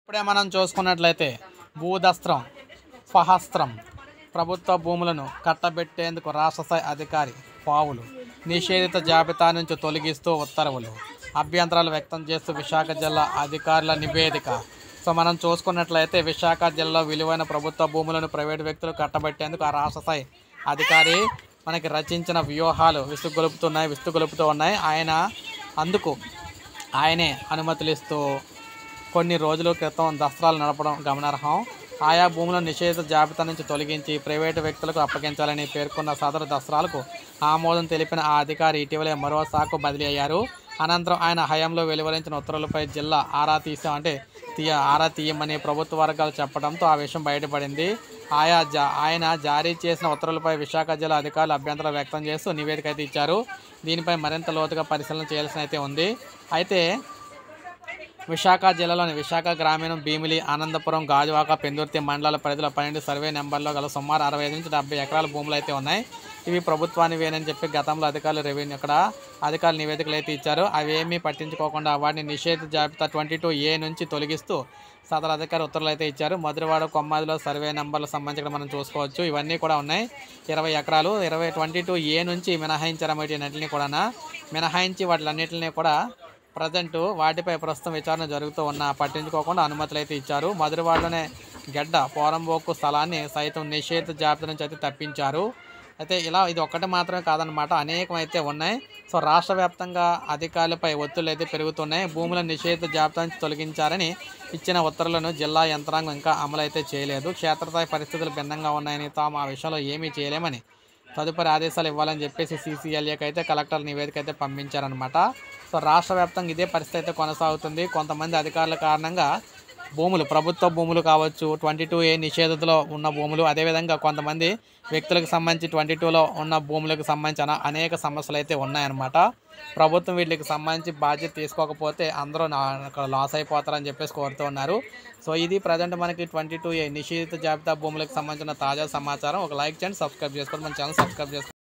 ఇప్పుడే మనం చూసుకున్నట్లయితే భూదస్త్రం ఫహస్త్రం ప్రభుత్వ భూములను కట్టబెట్టేందుకు రాష్ట్ర స్థాయి అధికారి పావులు నిషేధిత జాబితా నుంచి తొలగిస్తూ ఉత్తర్వులు అభ్యంతరాలు వ్యక్తం చేస్తూ విశాఖ జిల్లా అధికారుల నివేదిక. సో మనం చూసుకున్నట్లయితే విశాఖ జిల్లా విలువైన ప్రభుత్వ భూములను ప్రైవేటు వ్యక్తులు కట్టబెట్టేందుకు ఆ రాష్ట్ర స్థాయి అధికారి మనకి రచించిన వ్యూహాలు విస్తుగొలుపుతూ ఉన్నాయి. ఆయనే అనుమతులు ఇస్తూ కొన్ని రోజుల క్రితం దస్త్రాలు నడపడం గమనార్హం. ఆయా భూములను నిషేధిత జాబితా నుంచి తొలగించి ప్రైవేటు వ్యక్తులకు అప్పగించాలని పేర్కొన్న సదరు దస్త్రాలకు ఆమోదం తెలిపిన ఆ అధికారి ఇటీవలే మరో శాఖకు బదిలీ అయ్యారు. అనంతరం ఆయన హయాంలో వెలువరించిన ఉత్తర్వులపై జిల్లా ఆరా తీయమని ప్రభుత్వ వర్గాలు చెప్పడంతో ఆ విషయం బయటపడింది. ఆయన జారీ చేసిన ఉత్తర్వులపై విశాఖ జిల్లా అధికారులు అభ్యంతరం వ్యక్తం చేస్తూ నివేదిక అయితే ఇచ్చారు. దీనిపై మరింత లోతుగా పరిశీలన చేయాల్సి అయితే ఉంది. అయితే విశాఖ జిల్లాలోని విశాఖ గ్రామీణం, భీమిలి, ఆనందపురం, గాజువాక, పెందుర్తి మండలాల పరిధిలో 12 సర్వే నెంబర్లో గల సుమారు 65 నుంచి 70 ఎకరాల భూములు అయితే ఉన్నాయి. ఇవి ప్రభుత్వానివేనని చెప్పి గతంలో అధికారులు నివేదికలు అయితే ఇచ్చారు. అవేమీ పట్టించుకోకుండా వాటిని నిషేధిత జాబితా 22A నుంచి తొలగిస్తూ సదరు అధికారి ఉత్తర్వులు అయితే ఇచ్చారు. మధురవాడ, కొమ్మాదిలో సర్వే నెంబర్లకు సంబంధించి మనం చూసుకోవచ్చు. ఇవన్నీ కూడా ఉన్నాయి. 20 ఎకరాలు 22A నుంచి మినహాయించారు. వీటినన్నింటినీ కూడా మినహాయించి వాటిలన్నింటినీ కూడా వాటిపై ప్రస్తుతం విచారణ జరుగుతూ ఉన్నా పట్టించుకోకుండా అనుమతులు అయితే ఇచ్చారు. మధురవాడలోనే గడ్డ పోరంబోకు స్థలాన్ని సైతం నిషేధిత జాబితా నుంచి అయితే తప్పించారు. అయితే ఇది ఒక్కటి మాత్రమే కాదనమాట, అనేకం అయితే ఉన్నాయి. సో రాష్ట్ర వ్యాప్తంగా అధికారులపై ఒత్తిళ్లు అయితే పెరుగుతున్నాయి. భూముల నిషేధిత జాబితా నుంచి తొలగించారని ఇచ్చిన ఉత్తర్వులను జిల్లా యంత్రాంగం ఇంకా అమలు అయితే చేయలేదు. క్షేత్రస్థాయి పరిస్థితులు భిన్నంగా ఉన్నాయని, తాము ఆ విషయంలో ఏమీ చేయలేమని తదుపరి ఆదేశాలు ఇవ్వాలని చెప్పేసి CCLAకి అయితే కలెక్టర్ నివేదిక అయితే పంపించారనమాట. సో రాష్ట్ర వ్యాప్తంగా ఇదే పరిస్థితి అయితే కొనసాగుతుంది. కొంతమంది అధికారుల కారణంగా ప్రభుత్వ భూములు కావచ్చు, 22A నిషేధతలో ఉన్న భూములు, అదేవిధంగా కొంతమంది వ్యక్తులకు సంబంధించి 22లో ఉన్న భూములకు సంబంధించిన అనేక సమస్యలు అయితే ఉన్నాయన్నమాట. ప్రభుత్వం వీటికి సంబంధించి బాధ్యత తీసుకోకపోతే అందరూ లాస్ అయిపోతారని చెప్పేసి కోరుతూ ఉన్నారు. సో ఇది ప్రజెంట్ మనకి 22A నిషేధిత జాబితా భూములకు సంబంధించిన తాజా సమాచారం. ఒక లైక్ చేయండి, సబ్స్క్రైబ్ చేసుకోండి, మన ఛానల్ సబ్స్క్రైబ్ చేసుకోండి.